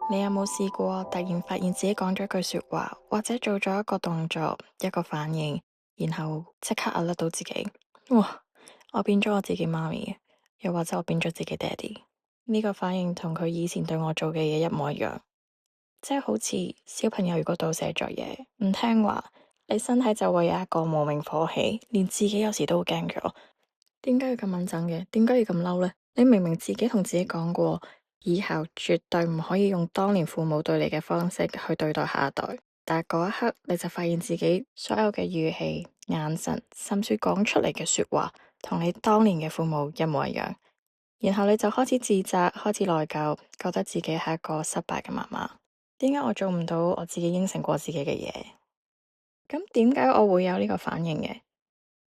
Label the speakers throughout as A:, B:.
A: 你有冇試過突然發現自己講咗句說話，或者做咗一個動作、一個反應，然後即刻 alert 到自己，哇！我變咗我自己媽咪，又或者我變咗自己爹哋。呢個反應同佢以前對我做嘅嘢一模一樣，即係好似小朋友如果倒寫作業唔聽話，你身體就會有一個無名火氣，連自己有時都好驚咗。點解要咁敏感嘅？點解要咁嬲呢？你明明自己同自己講過，以後絕對唔可以用當年父母對你嘅方式去對待下一代，但係嗰一刻你就發現自己所有嘅語氣、眼神，甚至講出嚟嘅說話，同你當年嘅父母一模一樣，然後你就開始自責，開始內疚，覺得自己係一個失敗嘅媽媽。點解我做唔到我自己應承過自己嘅嘢？咁點解我會有呢個反應嘅？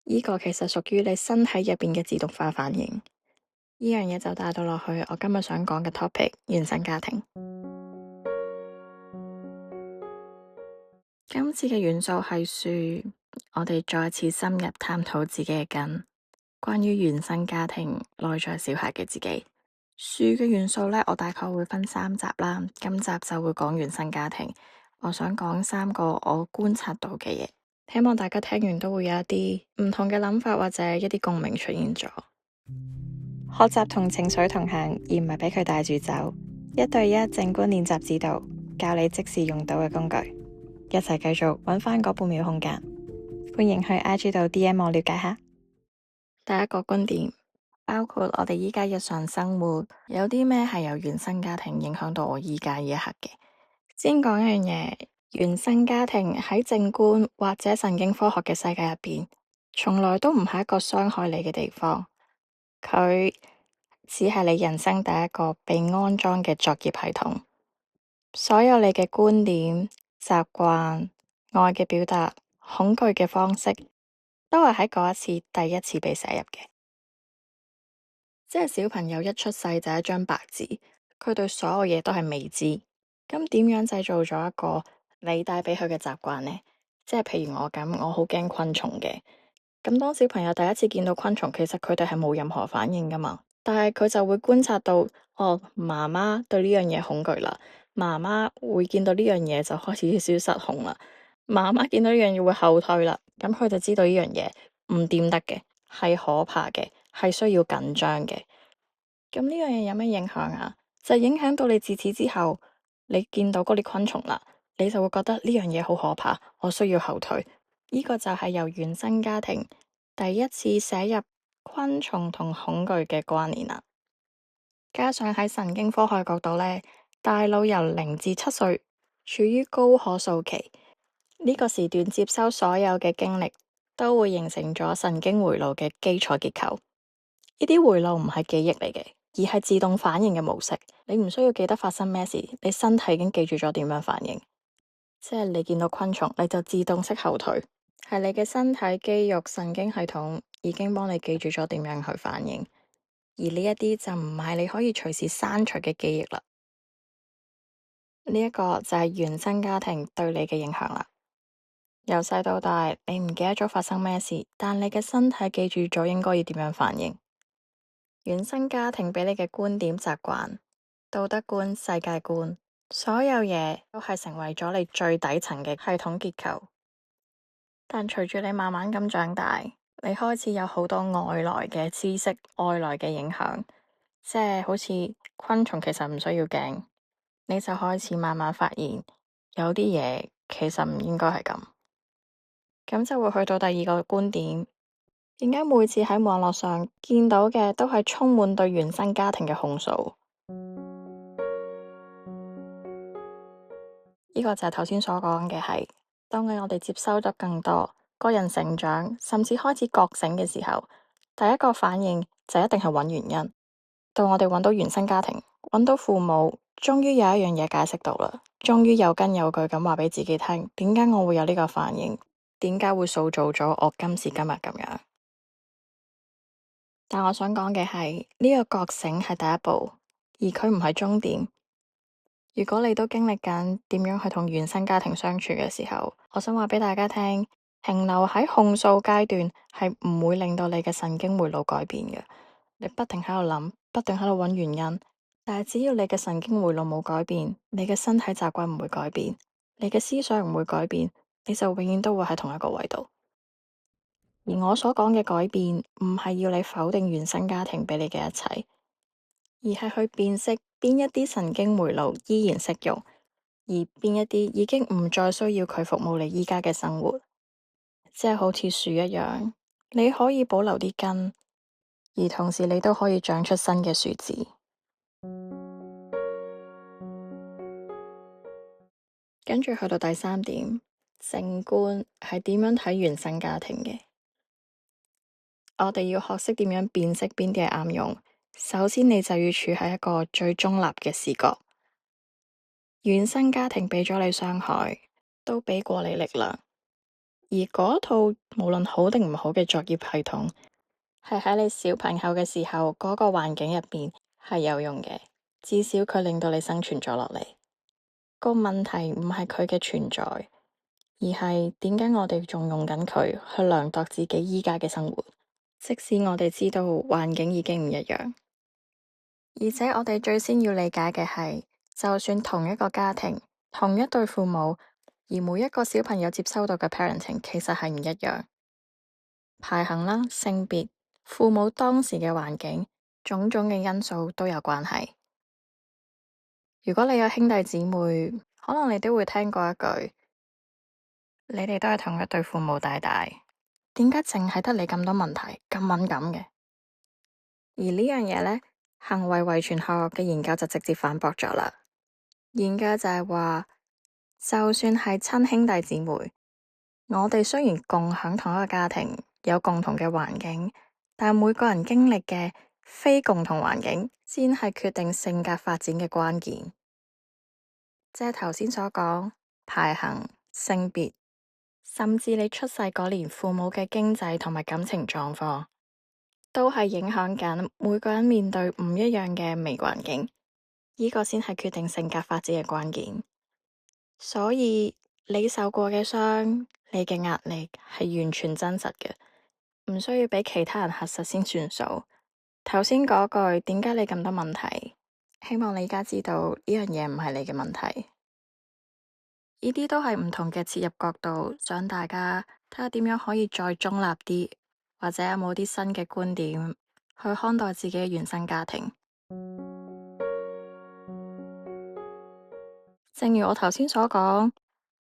A: 呢個其實屬於你身體入邊嘅自動化反應，呢樣嘢就帶到落去我今日想講嘅 topic， 原生家庭。今次嘅元素係樹，我哋再次深入探討自己嘅根，關於原生家庭內在小孩嘅自己。樹嘅元素呢，我大概會分3集啦，今集就會講原生家庭。我想講3個我觀察到嘅嘢。希望大家聽完都會有一啲唔同嘅諗法，或者一啲共鳴出現咗。學習同情緒同行，而唔係俾佢帶住走。1對1靜觀練習指導，教你即時用到嘅工具，一齊繼續揾翻嗰半秒空間。歡迎去 IG 度 DM 我了解下。第一個觀點，包括我哋依家日常生活有啲咩係由原生家庭影響到我依家呢一刻嘅。先講一樣嘢，原生家庭喺靜觀或者神經科學嘅世界入邊，從來都唔係一個傷害你嘅地方，佢只係你人生第一個被安裝嘅作業系統。所有你嘅觀點、習慣、愛嘅表達、恐懼嘅方式，都係喺嗰一次第一次被寫入嘅。即係小朋友一出世就係一張白紙，佢對所有嘢都係未知。咁點樣製造咗一個你帶俾佢嘅習慣呢？即係譬如我咁，我好驚昆蟲嘅。咁當小朋友第一次見到昆蟲，其實佢哋係冇任何反應噶嘛，但係佢就會觀察到，哦，媽媽對呢樣嘢恐懼啦，媽媽會見到呢樣嘢就開始少少失控啦，媽媽見到呢樣嘢會後退啦，咁佢就知道呢樣嘢唔掂得嘅，係可怕嘅，係需要緊張嘅。咁呢樣嘢有咩影響啊？就影響到你自此之後，你見到嗰啲昆蟲啦，你就會覺得呢樣嘢好可怕，我需要後退。呢個就係由原生家庭第一次寫入昆蟲同恐懼嘅關聯啦。加上喺神經科學角度呢，大腦由0至7歲處於高可塑期，呢個時段接收所有嘅經歷，都會形成咗神經回路嘅基礎結構。呢啲回路唔係記憶嚟嘅，而係自動反應嘅模式。你唔需要記得發生咩事，你身體已經記住咗點樣反應。即係你見到昆蟲，你就自動識後退，係你嘅身體肌肉神經系統已經幫你記住咗點樣去反應。而呢一啲就唔係你可以隨時刪除嘅記憶啦。呢一個就係原生家庭對你嘅影響啦。由細到大，你唔記得咗發生咩事，但你嘅身體記住咗應該要點樣反應。原生家庭俾你嘅觀點、習慣、道德觀、世界觀，所有嘢都係成為咗你最底層嘅系統結構。但隨住你慢慢咁長大，你開始有好多外來嘅知識、外來嘅影響，即係好似昆蟲其實唔需要驚，你就開始慢慢發現有啲嘢其實唔應該係咁。咁就會去到第二個觀點。點解每次喺網絡上見到嘅都係充滿對原生家庭嘅控訴？呢個就係頭先所講嘅係，當我哋接收得更多，個人成長，甚至開始覺醒嘅時候，第一個反應就一定係揾原因。到我哋揾到原生家庭，揾到父母，終於有一樣嘢解釋到啦，終於有根有據咁話俾自己聽，點解我會有呢個反應？點解會塑造咗我今時今日咁樣？但我想講嘅係呢個覺醒係第一步，而佢唔係終點。如果你都經歷緊點樣去同原生家庭相處嘅時候，我想話俾大家聽，停留喺控訴階段係唔會令到你嘅神經回路改變嘅。你不停喺度諗，不斷喺度揾原因，但係只要你嘅神經回路冇改變，你嘅身體習慣唔會改變，你嘅思想唔會改變，你就永遠都會喺同一個位度。而我所講嘅改變，唔係要你否定原生家庭俾你嘅一切，而係去辨識邊一啲神經回路依然適用，而邊一啲已經唔再需要佢服務你依家嘅生活。即係好似樹一樣，你可以保留啲根，而同時你都可以長出新嘅樹枝。跟住去到第三點，靜觀係點樣睇原生家庭嘅？我哋要學識點樣辨識邊啲係啱用。首先，你就要處喺一個最中立嘅視角。原生家庭俾咗你傷害，都俾過你力量。而嗰套無論好定唔好嘅作業系統，係喺你小朋友嘅時候嗰個環境入邊係有用嘅，至少佢令到你生存咗落嚟。個問題唔係佢嘅存在，而係點解我哋仲用緊佢去量度自己依家嘅生活，即使我哋知道環境已經唔一樣。而且我哋最先要理解嘅係，就算同一個家庭，同一對父母，而每一個小朋友接收到嘅 parenting 其實係唔一樣。排行啦、性別、父母當時嘅環境，種種嘅因素都有關係。如果你有兄弟姊妹，可能你都會聽過一句：你哋都係同一對父母帶大，點解淨係得你咁多問題，咁敏感嘅？而呢樣嘢呢，行為遺傳學嘅研究就直接反駁咗啦。研究就係話，就算係親兄弟姊妹，我哋雖然共享同一個家庭，有共同嘅環境，但每個人經歷嘅非共同環境，先係決定性格發展嘅關鍵。即係頭先所講，排行、性別，甚至你出世嗰年父母嘅經濟同埋感情狀況，都係影響緊每個人面對唔一樣嘅微環境。呢個先係決定性格發展嘅關鍵。所以你受過嘅傷，你嘅壓力係完全真實嘅，唔需要俾其他人核實先算數。頭先嗰句，點解你咁多問題？希望你而家知道呢樣嘢唔係你嘅問題。呢啲都係唔同嘅切入角度，想大家睇下點樣可以再中立啲，或者有冇啲新嘅觀點去看待自己嘅原生家庭。正如我頭先所講，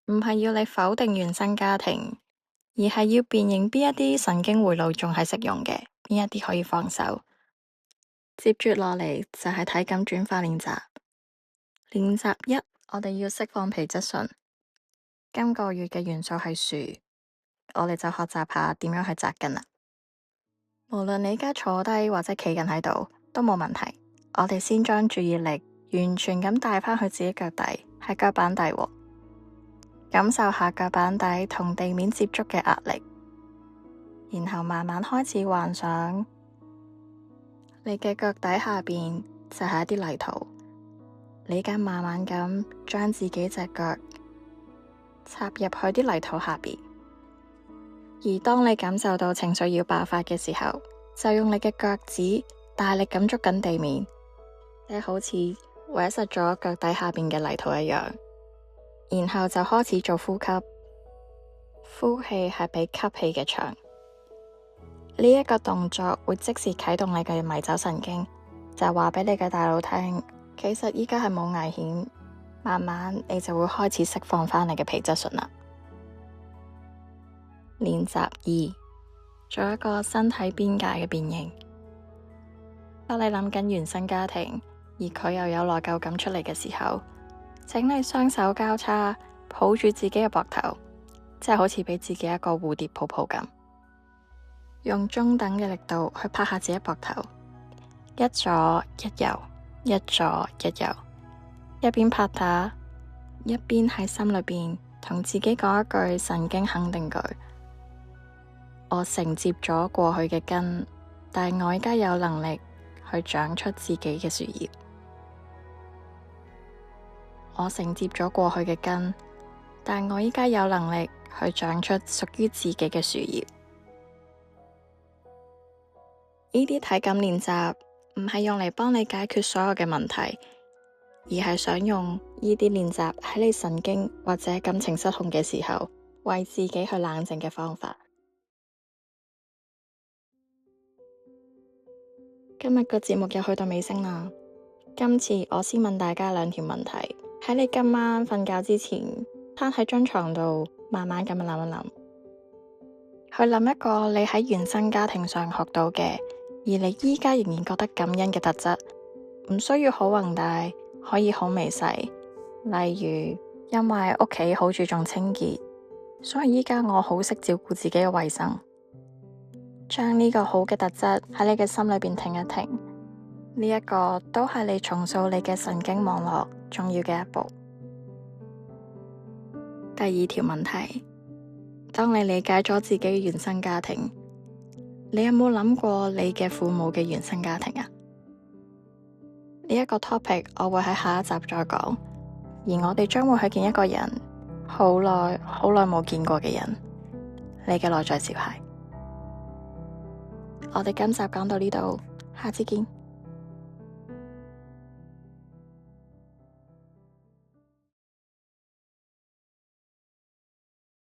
A: 唔係要你否定原生家庭，而係要辨認邊一啲神經回路仲係適用嘅，邊一啲可以放手。接住落嚟就係體感轉化練習。練習一，我哋要釋放皮質醇。今個月嘅元素係樹，我哋就學習下點樣去扎根啦。無論你而家坐低或者企緊喺度都冇問題。我哋先將注意力完全咁帶返去自己腳底，係腳板底喎，感受下腳板底同地面接觸嘅壓力，然後慢慢開始幻想你嘅腳底下邊就係一啲泥土，你而家慢慢咁將自己隻腳插入去啲泥土下邊，而當你感受到情緒要爆發嘅時候，就用你嘅腳趾大力咁捉緊地面，即係好似搲實咗腳底下邊嘅泥土一樣，然後就開始做呼吸，呼氣係比吸氣嘅長。呢一個動作會即時啟動你嘅迷走神經，就係話俾你嘅大腦聽，其實依家係冇危險。慢慢你就會開始釋放返你嘅皮質醇啦。練習二，做一個身體邊界嘅變形。當你諗緊原生家庭，而佢又有內疚感出嚟嘅時候，請你雙手交叉抱住自己嘅膊頭，即係好似俾自己一個蝴蝶抱抱咁，用中等嘅力度去拍下自己膊頭，一左一右，一左一右。一邊拍打，一邊喺心裏邊同自己講一句神經肯定句：我承接咗過去嘅根，但係我而家有能力去長出自己嘅樹葉。我承接咗過去嘅根，但我而家有能力去長出屬於自己嘅樹葉。呢啲體感練習唔係用嚟幫你解決所有嘅問題，而係想用呢啲練習喺你神經或者感情失控嘅時候，為自己去冷靜嘅方法。今日個節目又去到尾聲啦。今次我先問大家2條問題，喺你今晚瞓覺之前，攤喺張床度，慢慢咁樣諗一諗，去諗一個你喺原生家庭上學到嘅，而你依家仍然覺得感恩嘅特質，唔需要好宏大，可以好微細。例如，因為屋企好注重清潔，所以依家我好識照顧自己嘅衛生。將呢個好嘅特質喺你嘅心裏邊停一停，呢一個都係你重塑你嘅神經網絡重要嘅一步。第2條問題，當你理解咗自己嘅原生家庭，你有冇諗過你嘅父母嘅原生家庭啊？呢一個 topic 我會喺下一集再講，而我哋將會去見一個人，好耐冇見過嘅人，你嘅內在小孩。我哋今集講到呢度，下次見。